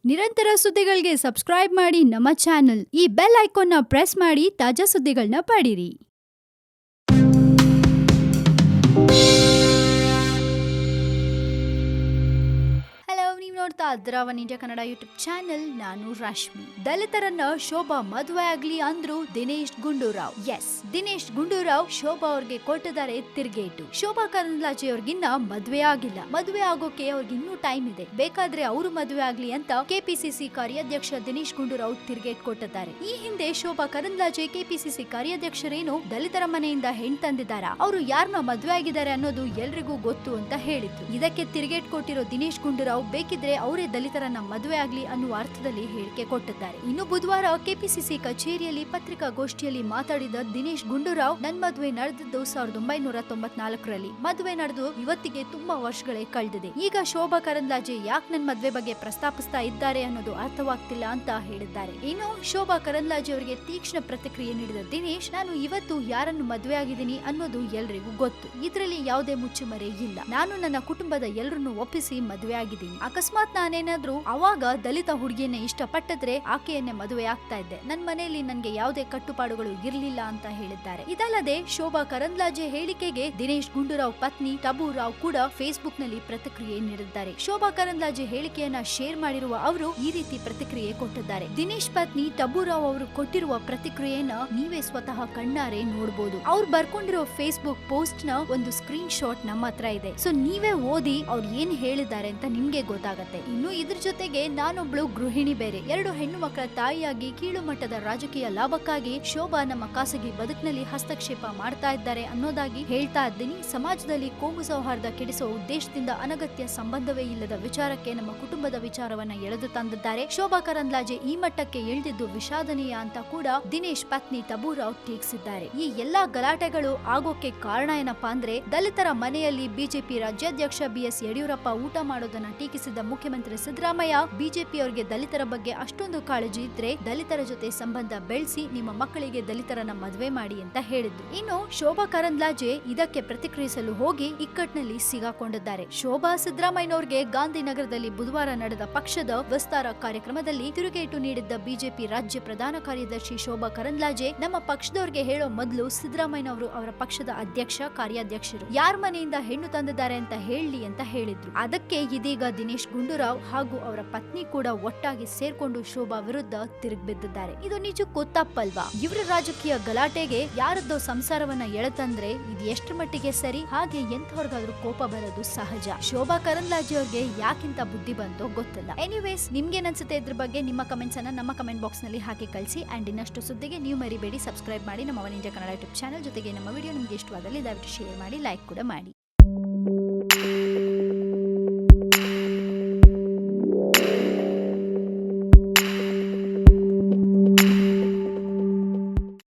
ನಿರಂತರ ಸುದ್ದಿಗಳಿಗೆ ಸಬ್ಸ್ಕ್ರೈಬ್ ಮಾಡಿ ನಮ್ಮ ಚಾನೆಲ್. ಈ ಬೆಲ್ ಐಕಾನ್ನ ಪ್ರೆಸ್ ಮಾಡಿ ತಾಜಾ ಸುದ್ದಿಗಳನ್ನ ಪಡೀರಿ. ನೀವು ನೋಡ್ತಾ ಅದ್ರಾವನ್ ಇಂಡಿಯಾ ಕನ್ನಡ ಯೂಟ್ಯೂಬ್ ಚಾನೆಲ್. ನಾನು ರಶ್ಮಿ. ದಲಿತರನ್ನ ಶೋಭಾ ಮದುವೆ ಆಗ್ಲಿ ಅಂದ್ರು ದಿನೇಶ್ ಗುಂಡೂರಾವ್. ಎಸ್, ದಿನೇಶ್ ಗುಂಡೂರಾವ್ ಶೋಭಾ ಅವ್ರಿಗೆ ಕೊಟ್ಟಿದ್ದಾರೆ ತಿರ್ಗೇಟು. ಶೋಭಾ ಕರಂದ್ಲಾಜೆ ಅವ್ರಿಗಿನ್ನ ಮದ್ವೆ ಆಗಿಲ್ಲ. ಮದುವೆ ಆಗೋಕೆ ಅವ್ರಿಗೆ ಇನ್ನೂ ಟೈಮ್ ಇದೆ. ಬೇಕಾದ್ರೆ ಅವರು ಮದುವೆ ಆಗ್ಲಿ ಅಂತ ಕೆಪಿಸಿಸಿ ಕಾರ್ಯಾಧ್ಯಕ್ಷ ದಿನೇಶ್ ಗುಂಡೂರಾವ್ ತಿರ್ಗೇಟ್ ಕೊಟ್ಟಿದ್ದಾರೆ. ಈ ಹಿಂದೆ ಶೋಭಾ ಕರಂದ್ಲಾಜೆ ಕೆಪಿಸಿಸಿ ಕಾರ್ಯಾಧ್ಯಕ್ಷರೇನು ದಲಿತರ ಮನೆಯಿಂದ ಹೆಣ್ ತಂದಿದ್ದಾರಾ, ಅವರು ಯಾರನ್ನ ಮದುವೆ ಆಗಿದ್ದಾರೆ ಅನ್ನೋದು ಎಲ್ರಿಗೂ ಗೊತ್ತು ಅಂತ ಹೇಳಿದ್ರು. ಇದಕ್ಕೆ ತಿರ್ಗೇಟ್ ಕೊಟ್ಟಿರೋ ದಿನೇಶ್ ಗುಂಡೂರಾವ್ ಬೇಕಿದ್ರೆ ಅವರೇ ದಲಿತರನ್ನ ಮದುವೆ ಆಗ್ಲಿ ಅನ್ನುವ ಅರ್ಥದಲ್ಲಿ ಹೇಳಿಕೆ ಕೊಟ್ಟಿದ್ದಾರೆ. ಇನ್ನು ಬುಧವಾರ ಕೆಪಿಸಿಸಿ ಕಚೇರಿಯಲ್ಲಿ ಪತ್ರಿಕಾಗೋಷ್ಠಿಯಲ್ಲಿ ಮಾತಾಡಿದ ದಿನೇಶ್ ಗುಂಡೂರಾವ್, ನನ್ ಮದುವೆ ನಡೆದಿದ್ದು 1994ರಲ್ಲಿ. ಮದುವೆ ನಡೆದು ಇವತ್ತಿಗೆ ತುಂಬಾ ವರ್ಷಗಳೇ ಕಳೆದಿದೆ. ಈಗ ಶೋಭಾ ಕರಂದ್ಲಾಜೆ ಯಾಕೆ ನನ್ ಮದುವೆ ಬಗ್ಗೆ ಪ್ರಸ್ತಾಪಿಸ್ತಾ ಇದ್ದಾರೆ ಅನ್ನೋದು ಅರ್ಥವಾಗ್ತಿಲ್ಲ ಅಂತ ಹೇಳಿದ್ದಾರೆ. ಇನ್ನು ಶೋಭಾ ಕರಂದ್ಲಾಜೆ ಅವರಿಗೆ ತೀಕ್ಷ್ಣ ಪ್ರತಿಕ್ರಿಯೆ ನೀಡಿದ ದಿನೇಶ್, ನಾನು ಇವತ್ತು ಯಾರನ್ನು ಮದುವೆ ಆಗಿದ್ದೀನಿ ಅನ್ನೋದು ಎಲ್ರಿಗೂ ಗೊತ್ತು. ಇದರಲ್ಲಿ ಯಾವುದೇ ಮುಚ್ಚುಮರೆ ಇಲ್ಲ. ನಾನು ನನ್ನ ಕುಟುಂಬದ ಎಲ್ಲರನ್ನು ಒಪ್ಪಿಸಿ ಮದುವೆ ಆಗಿದ್ದೀನಿ. ಅಕಸ್ಮಾತ್ ನಾನೇನಾದ್ರೂ ಅವಾಗ ದಲಿತ ಹುಡುಗಿಯನ್ನೇ ಇಷ್ಟಪಟ್ಟಿದ್ರೆ ಆಕೆಯನ್ನೇ ಮದುವೆ ಆಗ್ತಾ ಇದ್ದೆ. ನನ್ನ ಮನೆಯಲ್ಲಿ ನನ್ಗೆ ಯಾವುದೇ ಕಟ್ಟುಪಾಡುಗಳು ಇರ್ಲಿಲ್ಲ ಅಂತ ಹೇಳಿದ್ದಾರೆ. ಇದಲ್ಲದೆ ಶೋಭಾ ಕರಂದ್ಲಾಜೆ ಹೇಳಿಕೆಗೆ ದಿನೇಶ್ ಗುಂಡೂರಾವ್ ಪತ್ನಿ ಟಬು ರಾವ್ ಕೂಡ ಫೇಸ್ಬುಕ್ ನಲ್ಲಿ ಪ್ರತಿಕ್ರಿಯೆ ನೀಡಿದ್ದಾರೆ. ಶೋಭಾ ಕರಂದ್ಲಾಜೆ ಹೇಳಿಕೆಯನ್ನ ಶೇರ್ ಮಾಡಿರುವ ಅವರು ಈ ರೀತಿ ಪ್ರತಿಕ್ರಿಯೆ ಕೊಟ್ಟಿದ್ದಾರೆ. ದಿನೇಶ್ ಪತ್ನಿ ಟಬು ರಾವ್ ಅವರು ಕೊಟ್ಟಿರುವ ಪ್ರತಿಕ್ರಿಯೆಯನ್ನ ನೀವೇ ಸ್ವತಃ ಕಣ್ಣಾರೆ ನೋಡಬಹುದು. ಅವ್ರು ಬರ್ಕೊಂಡಿರೋ ಫೇಸ್ಬುಕ್ ಪೋಸ್ಟ್ ನ ಒಂದು ಸ್ಕ್ರೀನ್ ಶಾಟ್ ನಮ್ಮ ಹತ್ರ ಇದೆ. ಸೊ ನೀವೇ ಓದಿ ಅವ್ರು ಏನ್ ಹೇಳಿದ್ದಾರೆ ಅಂತ ನಿಮ್ಗೆ ಗೊತ್ತಾಗತ್ತೆ. ಇನ್ನು ಇದ್ರ ಜೊತೆಗೆ ನಾನೊಬ್ಳು ಗೃಹಿಣಿ ಬೇರೆ, 2 ಹೆಣ್ಣು ಮಕ್ಕಳ ತಾಯಿಯಾಗಿ ಕೀಳು ಮಟ್ಟದ ರಾಜಕೀಯ ಲಾಭಕ್ಕಾಗಿ ಶೋಭಾ ನಮ್ಮ ಖಾಸಗಿ ಬದುಕಿನಲ್ಲಿ ಹಸ್ತಕ್ಷೇಪ ಮಾಡ್ತಾ ಇದ್ದಾರೆ ಅನ್ನೋದಾಗಿ ಹೇಳ್ತಾ ಇದ್ದೀನಿ. ಸಮಾಜದಲ್ಲಿ ಕೋಮು ಸೌಹಾರ್ದ ಕೆಡಿಸುವ ಉದ್ದೇಶದಿಂದ ಅನಗತ್ಯ ಸಂಬಂಧವೇ ಇಲ್ಲದ ವಿಚಾರಕ್ಕೆ ನಮ್ಮ ಕುಟುಂಬದ ವಿಚಾರವನ್ನ ಎಳೆದು ತಂದಿದ್ದಾರೆ. ಶೋಭಾ ಕರಂದ್ಲಾಜೆ ಈ ಮಟ್ಟಕ್ಕೆ ಇಳಿದಿದ್ದು ವಿಷಾದನೀಯ ಅಂತ ಕೂಡ ದಿನೇಶ್ ಪತ್ನಿ ಟಬೂರಾವ್ ಟೀಕಿಸಿದ್ದಾರೆ. ಈ ಎಲ್ಲಾ ಗಲಾಟೆಗಳು ಆಗೋಕೆ ಕಾರಣ ಏನಪ್ಪಾ ಅಂದ್ರೆ, ದಲಿತರ ಮನೆಯಲ್ಲಿ ಬಿಜೆಪಿ ರಾಜ್ಯಾಧ್ಯಕ್ಷ BS ಯಡಿಯೂರಪ್ಪ ಊಟ ಮಾಡೋದನ್ನ ಟೀಕಿಸಿದ ಮುಖ್ಯಮಂತ್ರಿ ಸಿದ್ದರಾಮಯ್ಯ, ಬಿಜೆಪಿ ಅವರಿಗೆ ದಲಿತರ ಬಗ್ಗೆ ಅಷ್ಟೊಂದು ಕಾಳಜಿ ಇದ್ರೆ ದಲಿತರ ಜೊತೆ ಸಂಬಂಧ ಬೆಳೆಸಿ ನಿಮ್ಮ ಮಕ್ಕಳಿಗೆ ದಲಿತರನ್ನ ಮದುವೆ ಮಾಡಿ ಅಂತ ಹೇಳಿದ್ರು. ಇನ್ನು ಶೋಭಾ ಕರಂದ್ಲಾಜೆ ಇದಕ್ಕೆ ಪ್ರತಿಕ್ರಿಯಿಸಲು ಹೋಗಿ ಇಕ್ಕಟ್ಟಿನಲ್ಲಿ ಸಿಗಾಕೊಂಡಿದ್ದಾರೆ. ಶೋಭಾ ಸಿದ್ದರಾಮಯ್ಯನವರಿಗೆ ಗಾಂಧಿನಗರದಲ್ಲಿ ಬುಧವಾರ ನಡೆದ ಪಕ್ಷದ ವಿಸ್ತಾರ ಕಾರ್ಯಕ್ರಮದಲ್ಲಿ ತಿರುಗೇಟು ನೀಡಿದ್ದ ಬಿಜೆಪಿ ರಾಜ್ಯ ಪ್ರಧಾನ ಕಾರ್ಯದರ್ಶಿ ಶೋಭಾ ಕರಂದ್ಲಾಜೆ, ನಮ್ಮ ಪಕ್ಷದವರಿಗೆ ಹೇಳೋ ಮೊದಲು ಸಿದ್ದರಾಮಯ್ಯನವರು ಅವರ ಪಕ್ಷದ ಅಧ್ಯಕ್ಷ ಕಾರ್ಯಾಧ್ಯಕ್ಷರು ಯಾರ ಮನೆಯಿಂದ ಹೆಣ್ಣು ತಂದಿದ್ದಾರೆ ಅಂತ ಹೇಳಿ ಅಂತ ಹೇಳಿದ್ರು. ಅದಕ್ಕೆ ಇದೀಗ ದಿನೇಶ್ ಗುಂಡೂರಾವ್ ಹಾಗೂ ಅವರ ಪತ್ನಿ ಕೂಡ ಒಟ್ಟಾಗಿ ಸೇರ್ಕೊಂಡು ಶೋಭಾ ವಿರುದ್ಧ ತಿರುಗಿಬಿದ್ದಿದ್ದಾರೆ. ಇದು ನಿಜಕ್ಕೂ ತಪ್ಪಲ್ವಾ? ಇವರ ರಾಜಕೀಯ ಗಲಾಟೆಗೆ ಯಾರದ್ದೋ ಸಂಸಾರವನ್ನ ಎಳೆತಂದ್ರೆ ಇದು ಎಷ್ಟರ ಮಟ್ಟಿಗೆ ಸರಿ? ಹಾಗೆ ಎಂಥವ್ರಿಗಾದ್ರೂ ಕೋಪ ಬರೋದು ಸಹಜ. ಶೋಭಾ ಕರಂದ್ಲಾಜೆ ಅವ್ರಿಗೆ ಯಾಕಿಂತ ಬುದ್ಧಿ ಬಂತೋ ಗೊತ್ತಿಲ್ಲ. ಎನಿವೇಸ್, ನಿಮ್ಗೇನ್ ಅನ್ಸುತ್ತೆ ಇದ್ರ ಬಗ್ಗೆ? ನಿಮ್ಮ ಕಮೆಂಟ್ಸ್ ಅನ್ನ ನಮ್ಮ ಕಮೆಂಟ್ ಬಾಕ್ಸ್ ನಲ್ಲಿ ಹಾಕಿ ಕಳಿಸಿ. ಅಂಡ್ ಇನ್ನಷ್ಟು ಸುದ್ದಿಗೆ ನೀವು ಮರಿಬೇಡಿ ಸಬ್ಸ್ಕ್ರೈಬ್ ಮಾಡಿ ನಮ್ಮ one India Kannada YouTube channel. ಜೊತೆಗೆ ನಮ್ಮ ವಿಡಿಯೋ ನಿಮ್ಗೆ ಇಷ್ಟವಾದಲ್ಲಿ ದಯವಿಟ್ಟು ಶೇರ್ ಮಾಡಿ, ಲೈಕ್ ಕೂಡ ಮಾಡಿ.